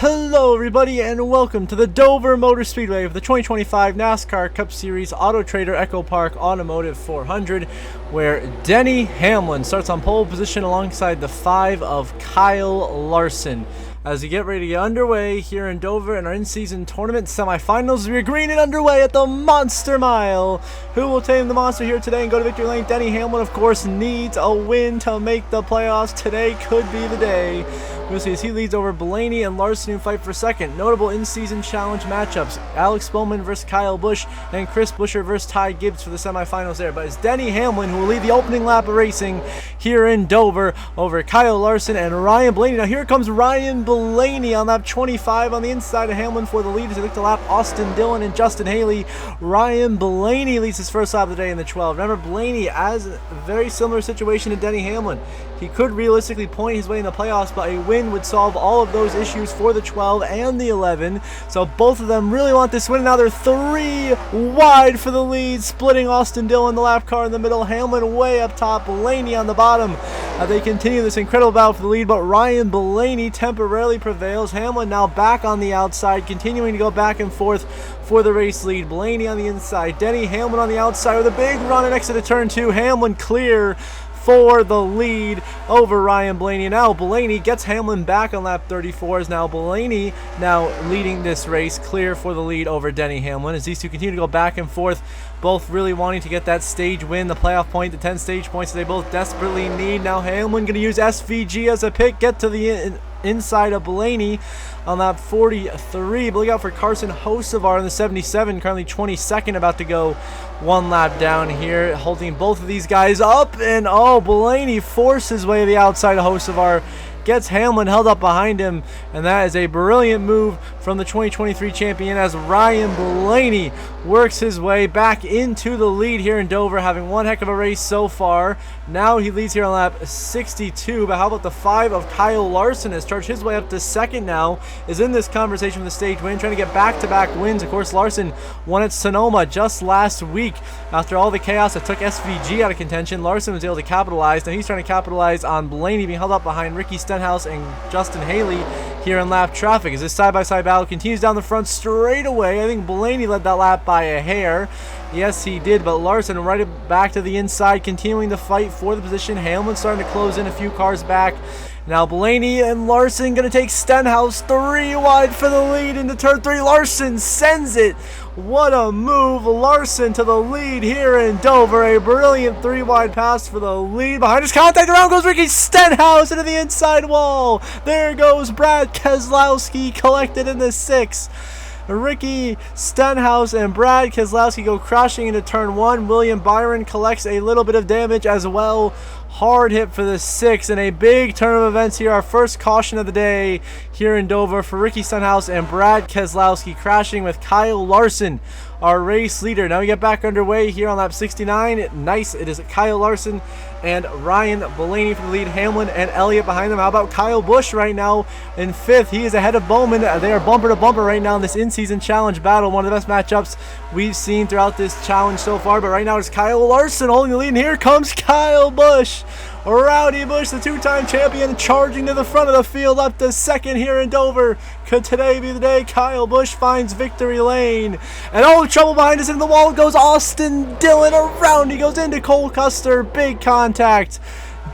Hello everybody and welcome to the Dover Motor Speedway for the 2025 NASCAR Cup Series Auto Trader Echo Park Automotive 400, where Denny Hamlin starts on pole position alongside the 5 of Kyle Larson. As we get ready to get underway here in Dover in our in-season tournament semifinals, we're green and underway at the Monster Mile. Who will tame the monster here today and go to victory lane? Denny Hamlin, of course, needs a win to make the playoffs. Today could be the day. We'll see as he leads over Blaney and Larson, who fight for second. Notable in-season challenge matchups: Alex Bowman versus Kyle Busch and Chris Buescher versus Ty Gibbs for the semifinals there. But it's Denny Hamlin who will lead the opening lap of racing here in Dover over Kyle Larson and Ryan Blaney. Now here comes Ryan Blaney on lap 25 on the inside of Hamlin for the lead as he look to lap Austin Dillon and Justin Haley. Ryan Blaney leads his first lap of the day in the 12. Remember, Blaney has a very similar situation to Denny Hamlin. He could realistically point his way in the playoffs, but a win would solve all of those issues for the 12 and the 11. So both of them really want this win. Now they're 3 wide for the lead, splitting Austin Dillon, the lap car in the middle, Hamlin way up top, Blaney on the bottom. They continue this incredible battle for the lead, but Ryan Blaney temporarily prevails. Hamlin now back on the outside, continuing to go back and forth for the race lead. Blaney on the inside, Denny Hamlin on the outside with a big run and exit to turn 2. Hamlin clear for the lead over Ryan Blaney. Now Blaney gets Hamlin back on lap 34. Is now Blaney now leading this race, clear for the lead over Denny Hamlin as these two continue to go back and forth, both really wanting to get that stage win, the playoff point, the 10 stage points that they both desperately need. Now Hamlin going to use SVG as a pick, get to the inside of Blaney on lap 43. But look out for Carson Hocevar in the 77, currently 22nd, about to go one lap down here, holding both of these guys up. And oh, Blaney forced his way to the outside of Hocevar, gets Hamlin held up behind him, and that is a brilliant move from the 2023 champion as Ryan Blaney works his way back into the lead here in Dover, having one heck of a race so far. Now he leads here on lap 62, but how about the 5 of Kyle Larson has charged his way up to second now, is in this conversation for the stage win, trying to get back-to-back wins. Of course, Larson won at Sonoma just last week. After all the chaos that took SVG out of contention, Larson was able to capitalize. Now he's trying to capitalize on Blaney being held up behind Ricky Stenhouse and Justin Haley here in lap traffic as this side-by-side battle continues down the front straight away. I think Blaney led that lap by a hair. Yes, he did, but Larson right back to the inside, continuing to fight for the position. Hamlin starting to close in a few cars back. Now Blaney and Larson going to take Stenhouse 3 wide for the lead into turn 3. Larson sends it. What a move. Larson to the lead here in Dover. A brilliant 3 wide pass for the lead. Behind his contact, around goes Ricky Stenhouse into the inside wall. There goes Brad Keselowski, collected in the 6. Ricky Stenhouse and Brad Keselowski go crashing into turn 1. William Byron collects a little bit of damage as well. Hard hit for the 6 and a big turn of events here. Our first caution of the day here in Dover for Ricky Stenhouse and Brad Keselowski, crashing with Kyle Larson, our race leader. Now we get back underway here on lap 69. Nice. It is Kyle Larson and Ryan Blaney for the lead. Hamlin and Elliott behind them. How about Kyle Busch right now in 5th? He is ahead of Bowman. They are bumper to bumper right now in this in-season challenge battle. One of the best matchups we've seen throughout this challenge so far. But right now it's Kyle Larson holding the lead. And here comes Kyle Busch. Rowdy Busch, the 2-time champion, charging to the front of the field up to second here in Dover. Could today be the day Kyle Busch finds victory lane? And oh, trouble behind us, in the wall goes Austin Dillon. Around he goes into Cole Custer. Big contact.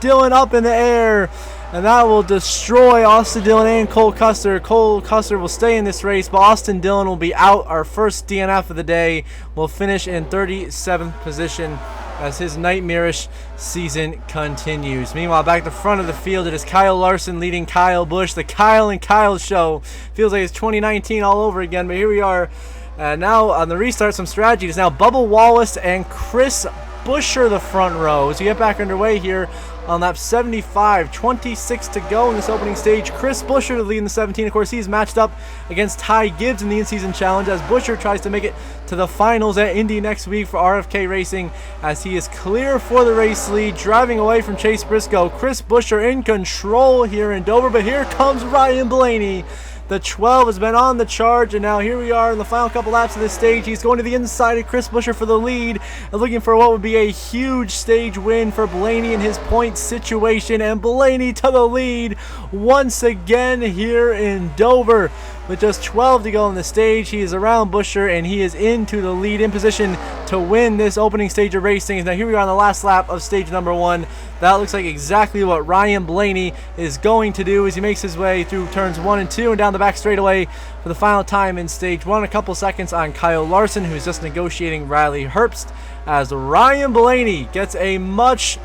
Dillon up in the air, and that will destroy Austin Dillon and Cole Custer. Cole Custer will stay in this race, but Austin Dillon will be out. Our first DNF of the day will finish in 37th position as his nightmarish season continues. Meanwhile, back to the front of the field, it is Kyle Larson leading Kyle Busch. The Kyle and Kyle show feels like it's 2019 all over again, but here we are. Now on the restart, some strategy. It's now Bubba Wallace and Chris Buescher the front row as we get back underway here on lap 75. 26 to go in this opening stage. Chris Buescher to lead in the 17. Of course, he's matched up against Ty Gibbs in the in-season challenge as Buescher tries to make it to the finals at Indy next week for RFK Racing as he is clear for the race lead, driving away from Chase Briscoe. Chris Buescher in control here in Dover, but here comes Ryan Blaney. The 12 has been on the charge, and now here we are in the final couple laps of this stage. He's going to the inside of Chris Buescher for the lead, and looking for what would be a huge stage win for Blaney in his point situation. And Blaney to the lead once again here in Dover. With just 12 to go on the stage, he is around Buescher, and he is into the lead, in position to win this opening stage of racing. Now here we are on the last lap of stage number 1. That looks like exactly what Ryan Blaney is going to do as he makes his way through turns 1 and 2 and down the back straightaway for the final time in stage 1. A couple seconds on Kyle Larson, who's just negotiating Riley Herbst, as Ryan Blaney gets a much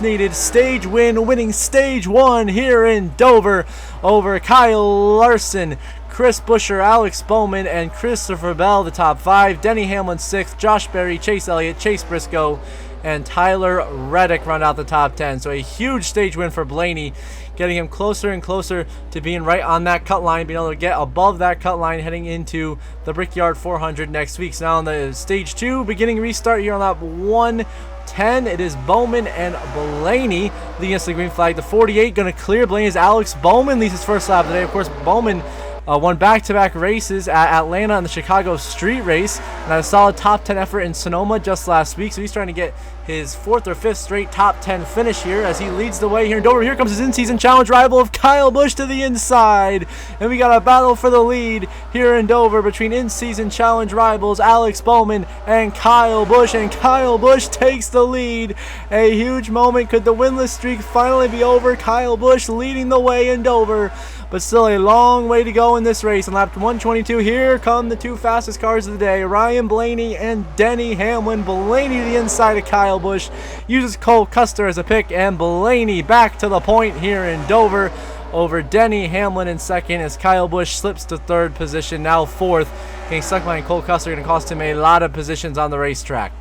needed stage win, winning stage 1 here in Dover over Kyle Larson, Chris Buescher, Alex Bowman, and Christopher Bell, the top 5. Denny Hamlin 6th, Josh Berry, Chase Elliott, Chase Briscoe, and Tyler Reddick round out the top 10. So a huge stage win for Blaney, getting him closer and closer to being right on that cut line, being able to get above that cut line heading into the Brickyard 400 next week. So now on the stage 2, beginning restart here on lap 110, it is Bowman and Blaney leading us to the green flag. The 48 going to clear. Blaney's Alex Bowman leads his first lap today. Of course, Bowman won back-to-back races at Atlanta and the Chicago Street Race, and had a solid top 10 effort in Sonoma just last week. So he's trying to get his 4th or 5th straight top 10 finish here as he leads the way here in Dover. Here comes his in-season challenge rival of Kyle Busch to the inside, and we got a battle for the lead here in Dover between in-season challenge rivals Alex Bowman and Kyle Busch, and Kyle Busch takes the lead. A huge moment. Could the winless streak finally be over? Kyle Busch leading the way in Dover, but still a long way to go in this race. On lap 122, here come the 2 fastest cars of the day, Ryan Blaney and Denny Hamlin. Blaney to the inside of Kyle Busch, uses Cole Custer as a pick, and Blaney back to the point here in Dover over Denny Hamlin in second, as Kyle Busch slips to 3rd position, now 4th. Getting stuck behind Cole Custer going to cost him a lot of positions on the racetrack.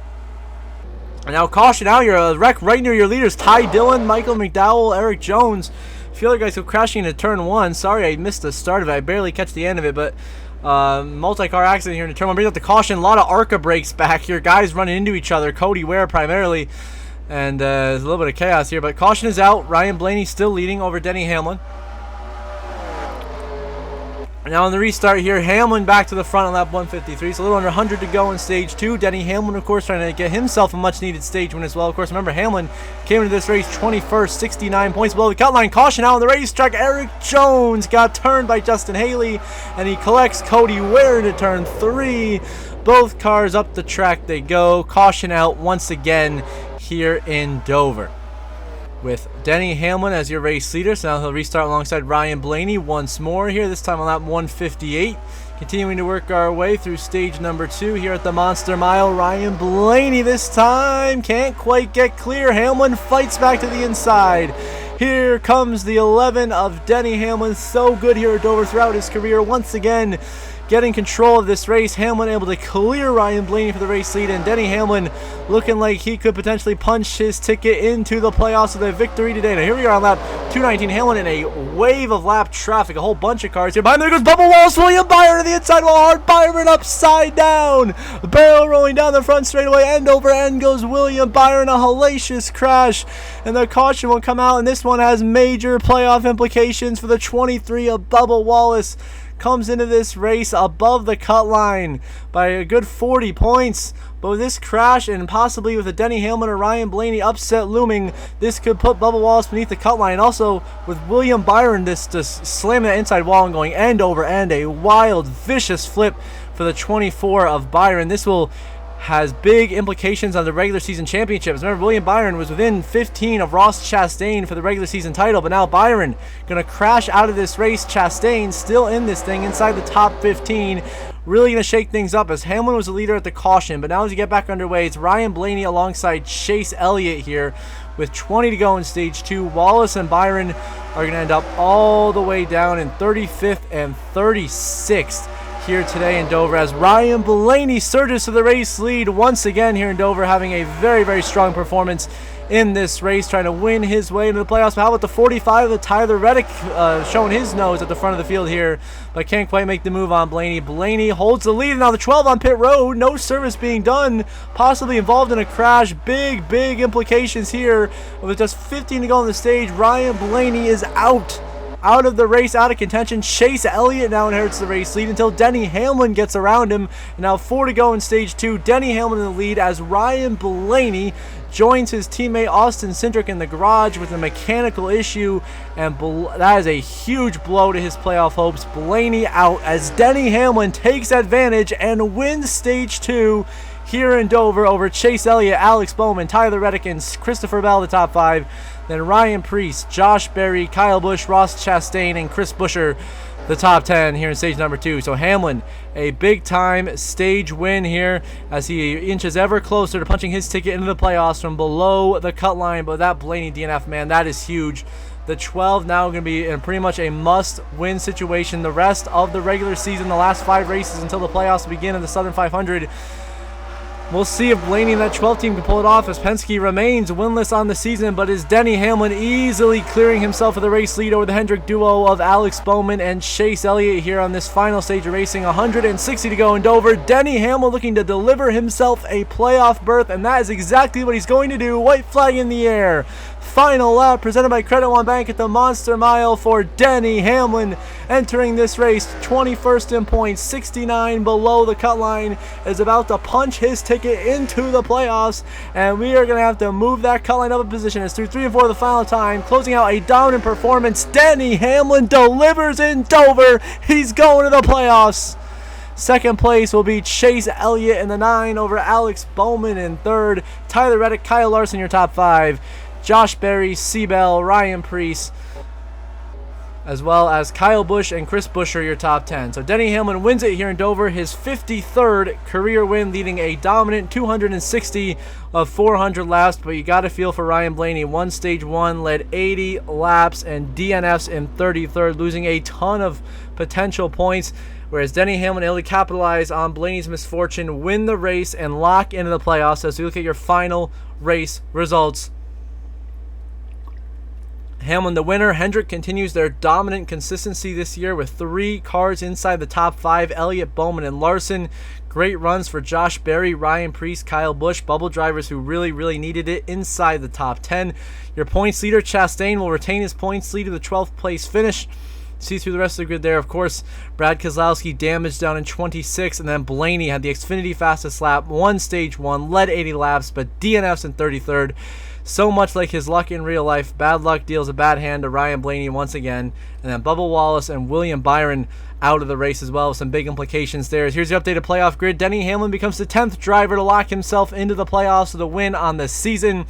And now caution out here, a wreck right near your leaders, Ty Dillon, Michael McDowell, Eric Jones. A few other guys go crashing into turn 1. Sorry I missed the start of it. I barely catch the end of it, but multi-car accident here in turn 1. Brings up the caution. A lot of ARCA brakes back here. Guys running into each other. Cody Ware primarily. And there's a little bit of chaos here, but caution is out. Ryan Blaney still leading over Denny Hamlin. Now on the restart here, Hamlin back to the front on lap 153. So a little under 100 to go in stage 2. Denny Hamlin, of course, trying to get himself a much-needed stage win as well. Of course, remember, Hamlin came into this race 21st, 69 points below the cut line. Caution out on the racetrack. Eric Jones got turned by Justin Haley, and he collects Cody Ware into turn 3. Both cars up the track they go. Caution out once again here in Dover, with Denny Hamlin as your race leader. So now he'll restart alongside Ryan Blaney once more here, this time on lap 158. Continuing to work our way through stage number 2 here at the Monster Mile. Ryan Blaney this time can't quite get clear. Hamlin fights back to the inside. Here comes the 11 of Denny Hamlin. So good here at Dover throughout his career. Once again, getting control of this race. Hamlin able to clear Ryan Blaney for the race lead, and Denny Hamlin looking like he could potentially punch his ticket into the playoffs with a victory today. Now here we are on lap 219. Hamlin in a wave of lap traffic, a whole bunch of cars here. Behind there goes Bubba Wallace, William Byron to the inside wall hard. Byron upside down, barrel rolling down the front straightaway, end over end goes William Byron. A hellacious crash, and the caution will come out, and this one has major playoff implications for the 23 of Bubba Wallace. Comes into this race above the cut line by a good 40 points. But with this crash, and possibly with a Denny Hamlin or Ryan Blaney upset looming, this could put Bubba Wallace beneath the cut line. Also, with William Byron just slamming that inside wall and going end over end, a wild, vicious flip for the 24 of Byron. This has big implications on the regular season championships. Remember, William Byron was within 15 of Ross Chastain for the regular season title, but now Byron going to crash out of this race. Chastain still in this thing inside the top 15. Really going to shake things up, as Hamlin was the leader at the caution, but now as you get back underway, it's Ryan Blaney alongside Chase Elliott here with 20 to go in stage 2. Wallace and Byron are going to end up all the way down in 35th and 36th here today in Dover, as Ryan Blaney surges to the race lead once again here in Dover, having a very strong performance in this race, trying to win his way into the playoffs. But how about the 45 of Tyler Reddick showing his nose at the front of the field here, but can't quite make the move on Blaney. Blaney holds the lead. Now the 12 on pit road, no service being done, possibly involved in a crash. Big implications here. With just 15 to go on the stage, Ryan Blaney is out out of the race, out of contention. Chase Elliott now inherits the race lead until Denny Hamlin gets around him. And now 4 to go in stage 2. Denny Hamlin in the lead as Ryan Blaney joins his teammate Austin Cindric in the garage with a mechanical issue, and that is a huge blow to his playoff hopes. Blaney out as Denny Hamlin takes advantage and wins stage 2 here in Dover over Chase Elliott, Alex Bowman, Tyler Reddick, and Christopher Bell, the top 5. Then Ryan Preece, Josh Berry, Kyle Busch, Ross Chastain, and Chris Buescher, the top 10 here in stage number 2. So Hamlin, a big-time stage win here as he inches ever closer to punching his ticket into the playoffs from below the cut line. But that Blaney DNF, man, that is huge. The 12 now going to be in pretty much a must-win situation. The rest of the regular season, the last 5 races until the playoffs begin in the Southern 500, we'll see if Blaney and that 12 team can pull it off as Penske remains winless on the season, but is Denny Hamlin easily clearing himself of the race lead over the Hendrick duo of Alex Bowman and Chase Elliott here on this final stage of racing. 160 to go in Dover. Denny Hamlin looking to deliver himself a playoff berth, and that is exactly what he's going to do. White flag in the air. Final lap presented by Credit One Bank at the Monster Mile for Denny Hamlin entering this race 21st in points, 69 below the cut line, is about to punch his ticket into the playoffs, and we are going to have to move that cut line up a position as through 3 and 4 the final time, closing out a dominant performance. Denny Hamlin delivers in Dover. He's going to the playoffs. Second place will be Chase Elliott in the 9 over Alex Bowman in 3rd. Tyler Reddick, Kyle Larson, your top 5. Josh Berry, Seabell, Ryan Preece, as well as Kyle Busch and Chris Buescher, your top 10. So Denny Hamlin wins it here in Dover, his 53rd career win, leading a dominant 260 of 400 laps. But you got to feel for Ryan Blaney. Won stage 1, led 80 laps, and DNFs in 33rd, losing a ton of potential points. Whereas Denny Hamlin able to capitalize on Blaney's misfortune, win the race, and lock into the playoffs. As we look at your final race results, Hamlin the winner. Hendrick continues their dominant consistency this year with 3 cars inside the top 5. Elliott, Bowman, and Larson. Great runs for Josh Berry, Ryan Preece, Kyle Busch, bubble drivers who really needed it inside the top 10. Your points leader, Chastain, will retain his points lead to the 12th place finish. See through the rest of the grid there, of course. Brad Keselowski damaged down in 26, and then Blaney had the Xfinity fastest lap, won stage 1, led 80 laps, but DNFs in 33rd. So much like his luck in real life, bad luck deals a bad hand to Ryan Blaney once again. And then Bubba Wallace and William Byron out of the race as well, with some big implications there. Here's your updated playoff grid. Denny Hamlin becomes the 10th driver to lock himself into the playoffs with a win on the season,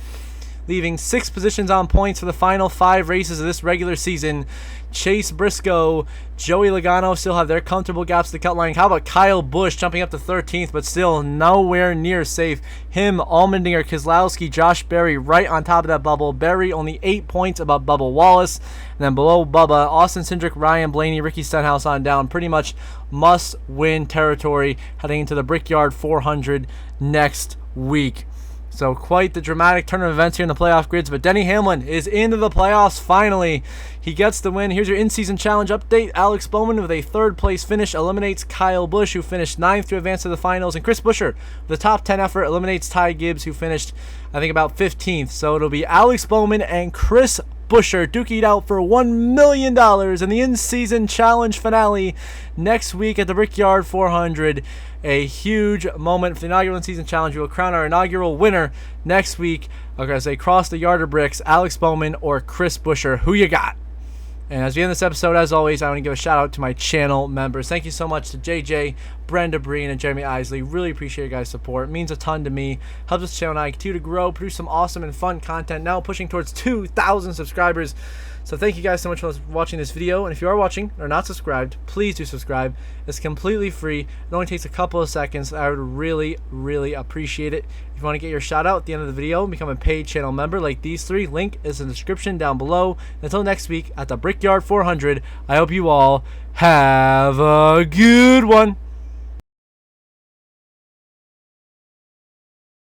leaving 6 positions on points for the final 5 races of this regular season. Chase Briscoe, Joey Logano still have their comfortable gaps to the cut line. How about Kyle Busch jumping up to 13th, but still nowhere near safe? Him, Allmendinger, Keselowski, Josh Berry right on top of that bubble. Berry only 8 points above Bubba Wallace. And then below Bubba, Austin Cindric, Ryan Blaney, Ricky Stenhouse on down. Pretty much must-win territory heading into the Brickyard 400 next week. So quite the dramatic turn of events here in the playoff grids, but Denny Hamlin is into the playoffs finally. He gets the win. Here's your in-season challenge update. Alex Bowman with a 3rd place finish eliminates Kyle Busch, who finished 9th to advance to the finals, and Chris Buescher with a top 10 effort eliminates Ty Gibbs, who finished, I think, about 15th. So it'll be Alex Bowman and Chris Buescher duking it out for $1 million in the in-season challenge finale next week at the Brickyard 400. A huge moment for the inaugural in-season challenge. We will crown our inaugural winner next week. Okay, as they cross the yard of bricks, Alex Bowman or Chris Buescher. Who you got? And as we end this episode, as always, I want to give a shout out to my channel members. Thank you so much to JJ, Brenda Breen, and Jeremy Isley. Really appreciate your guys' support. It means a ton to me. Helps this channel and I continue to grow, produce some awesome and fun content. Now pushing towards 2,000 subscribers. So thank you guys so much for watching this video. And if you are watching or not subscribed, please do subscribe. It's completely free. It only takes a couple of seconds. I would really appreciate it. If you want to get your shout out at the end of the video and become a paid channel member like these 3, link is in the description down below. Until next week at the Brickyard 400, I hope you all have a good one.